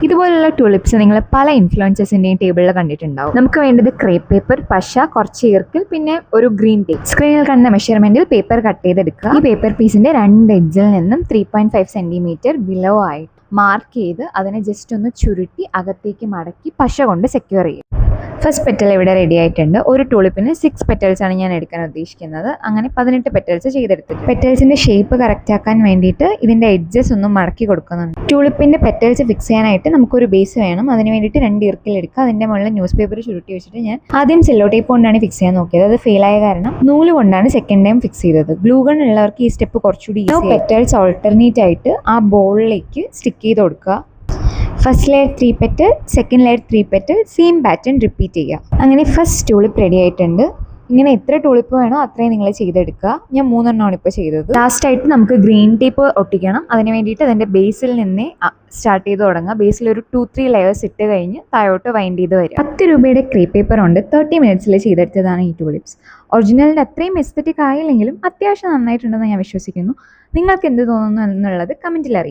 ഇതുപോലുള്ള ട്യൂലിപ്സ് നിങ്ങൾ പല ഇൻഫ്ലുവൻസേഴ്സിന്റെയും ടേബിളിൽ കണ്ടിട്ടുണ്ടാവും. നമുക്ക് വേണ്ടത് ക്രേപ്പ് പേപ്പർ, പശ, കുറച്ച് ഈർക്കിൽ, പിന്നെ ഒരു ഗ്രീൻ ടീ. സ്ക്രീനിൽ കാണുന്ന മെഷർമെന്റിൽ പേപ്പർ കട്ട് ചെയ്തെടുക്കുക. ഈ പേപ്പർ പീസിന്റെ 2 എഡ്ജിൽ നിന്നും 3.5 സെന്റിമീറ്റർ ബിലോ ആയി മാർക്ക് ചെയ്ത് അതിനെ ജസ്റ്റ് ഒന്ന് ചുരുട്ടി അകത്തേക്ക് മടക്കി പശ കൊണ്ട് സെക്യൂർ ചെയ്യും. ഫസ്റ്റ് പെറ്റൽ ഇവിടെ റെഡി ആയിട്ടുണ്ട്. ഒരു ടൂളിപ്പിന് 6 പെറ്റൽസ് ആണ് ഞാൻ എടുക്കാൻ ഉദ്ദേശിക്കുന്നത്. അങ്ങനെ 18 പെറ്റൽസ് ചെയ്തെടുത്തിട്ട് പെറ്റൽസിന്റെ ഷേപ്പ് കറക്റ്റ് ആക്കാൻ വേണ്ടിയിട്ട് ഇതിന്റെ എഡ്ജസ് ഒന്നും മടക്കി കൊടുക്കുന്നുണ്ട്. ടൂളിപ്പിന്റെ പെറ്റൽസ് ഫിക്സ് ചെയ്യാനായിട്ട് നമുക്കൊരു ബേസ് വേണം. അതിന് വേണ്ടിയിട്ട് 2 ഇർക്കിൽ എടുക്കുക. അതിന്റെ മുകളിൽ ന്യൂസ് പേപ്പർ ചുരുട്ടി വെച്ചിട്ട് ഞാൻ ആദ്യം സെല്ലോ ടേപ്പ് കൊണ്ടാണ് ഫിക്സ് ചെയ്യാൻ നോക്കിയത്. അത് ഫെയിലായ കാരണം നൂല് കൊണ്ടാണ് സെക്കൻഡ് ടൈം ഫിക്സ് ചെയ്തത്. ഗ്ലൂ ഗൺ ഉള്ളവർക്ക് ഈ സ്റ്റെപ്പ് കുറച്ചുകൂടി ഈസി. പെറ്റൽസ് ഓൾട്ടർനേറ്റ് ആയിട്ട് ആ ബോളിലേക്ക് സ്റ്റിക്ക് ചെയ്ത് കൊടുക്കുക. First layer 3 petal, second layer 3 petal, same pattern repeat ചെയ്യുക. അങ്ങനെ ഫസ്റ്റ് ടൂളിപ്പ് റെഡി ആയിട്ടുണ്ട്. ഇങ്ങനെ എത്ര ടൂളിപ്പ് വേണോ അത്രയും നിങ്ങൾ ചെയ്തെടുക്കുക. ഞാൻ 3 എണ്ണമാണ് ഇപ്പോൾ ചെയ്തത്. ലാസ്റ്റായിട്ട് നമുക്ക് ഗ്രീൻ ടേപ്പ് ഒട്ടിക്കണം. അതിന് വേണ്ടിയിട്ട് അതിൻ്റെ ബേസിൽ നിന്നേ സ്റ്റാർട്ട് ചെയ്ത് തുടങ്ങുക. ബേസിൽ ഒരു 2-3 ലെയേഴ്സ് ഇട്ട് കഴിഞ്ഞ് താഴോട്ട് വൈൻഡ് ചെയ്ത് വരും. 10 രൂപയുടെ ക്രേപ്പ് പേപ്പർ ഉണ്ട്. 30 മിനിറ്റ്സിൽ ചെയ്തെടുത്തതാണ് ഈ ടൂളിപ്സ്. ഒറിജിനലിൻ്റെ അത്രയും എസ്തെറ്റിക് ആയില്ലെങ്കിലും അത്യാവശ്യം നന്നായിട്ടുണ്ടെന്ന് ഞാൻ വിശ്വസിക്കുന്നു. നിങ്ങൾക്ക് എന്ത് തോന്നുന്നു എന്നുള്ളത് കമൻറ്റിൽ അറിയാം.